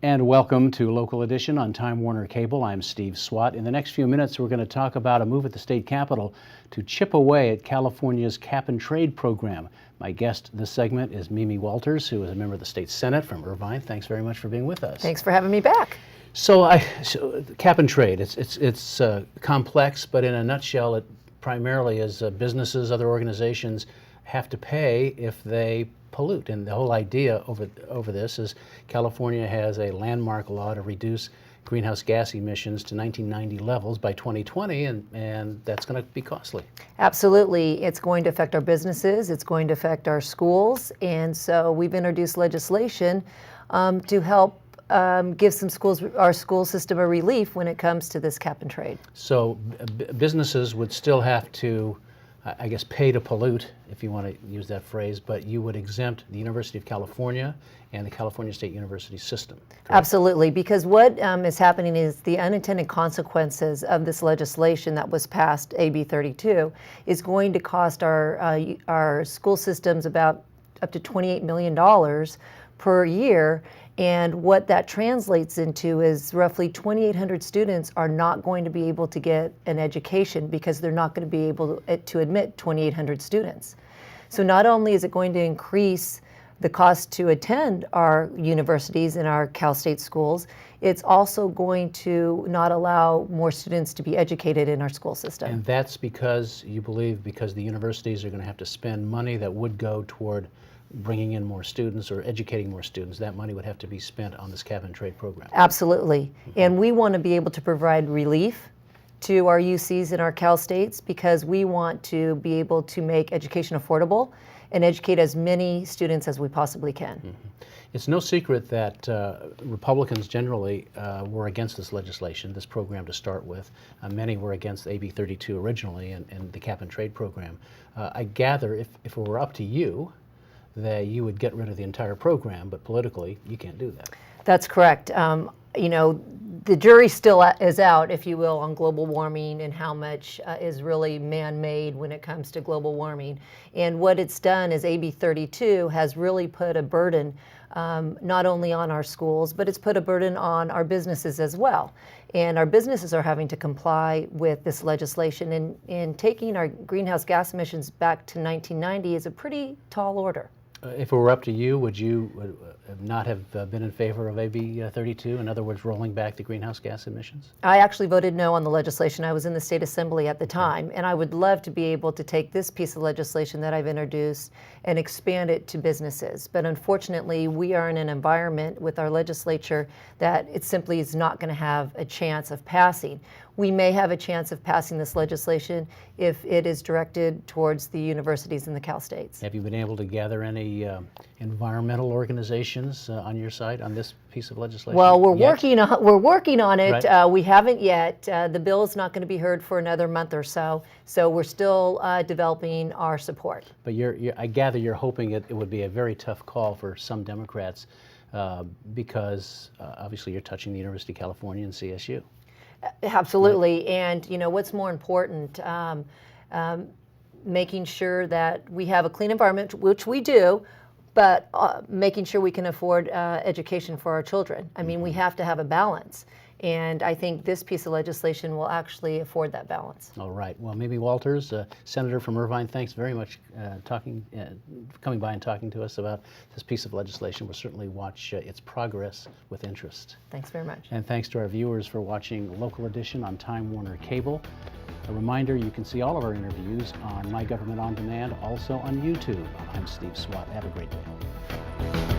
And welcome to Local Edition on Time Warner Cable. I'm Steve Swatt. In the next few minutes, we're going to talk about a move at the state capitol to chip away at California's cap and trade program. My guest this segment is Mimi Walters, who is a member of the state Senate from Irvine. Thanks very much for being with us. Thanks for having me back. So cap and trade, it's complex, but in a nutshell, it primarily is businesses, other organizations have to pay if they pollute. And the whole idea over this is California has a landmark law to reduce greenhouse gas emissions to 1990 levels by 2020, and that's going to be costly. Absolutely. It's going to affect our businesses. It's going to affect our schools. And so we've introduced legislation to help give some schools, our school system, a relief when it comes to this cap and trade. So businesses would still have to, I guess, pay to pollute, if you want to use that phrase, but you would exempt the University of California and the California State University system. Correct? Absolutely, because what is happening is the unintended consequences of this legislation that was passed, AB 32, is going to cost our school systems about up to $28 million per year. And what that translates into is roughly 2,800 students are not going to be able to get an education because they're not going to be able to admit 2,800 students. So not only is it going to increase the cost to attend our universities and our Cal State schools, it's also going to not allow more students to be educated in our school system. And that's because you believe because the universities are going to have to spend money that would go toward bringing in more students or educating more students, that money would have to be spent on this cap and trade program. Absolutely. And we want to be able to provide relief to our UCs and our Cal States because we want to be able to make education affordable and educate as many students as we possibly can. Mm-hmm. It's no secret that Republicans generally were against this legislation, this program to start with. Many were against AB 32 originally and the cap and trade program. I gather if it were up to you, that you would get rid of the entire program, but politically, you can't do that. That's correct. You know, the jury still is out, if you will, on global warming and how much is really man-made when it comes to global warming. And what it's done is AB 32 has really put a burden not only on our schools, but it's put a burden on our businesses as well. And our businesses are having to comply with this legislation. And taking our greenhouse gas emissions back to 1990 is a pretty tall order. If it were up to you, would you not have been in favor of AB 32? In other words, rolling back the greenhouse gas emissions? I actually voted no on the legislation. I was in the state assembly at the time, and I would love to be able to take this piece of legislation that I've introduced and expand it to businesses. But unfortunately, we are in an environment with our legislature that it simply is not going to have a chance of passing. We may have a chance of passing this legislation if it is directed towards the universities in the Cal States. Have you been able to gather any environmental organizations on your side on this piece of legislation? Well, we're working on it. Right. We haven't yet. The bill is not going to be heard for another month or so. So we're still developing our support. But I gather you're hoping it would be a very tough call for some Democrats because obviously you're touching the University of California and CSU. Absolutely. Right. And you know what's more important? Making sure that we have a clean environment, which we do, but making sure we can afford education for our children. I mean, we have to have a balance. And I think this piece of legislation will actually afford that balance. All right. Well, Mimi Walters, Senator from Irvine, thanks very much coming by and talking to us about this piece of legislation. We'll certainly watch its progress with interest. Thanks very much. And thanks to our viewers for watching Local Edition on Time Warner Cable. A reminder, you can see all of our interviews on My Government On Demand, also on YouTube. I'm Steve Swatt. Have a great day.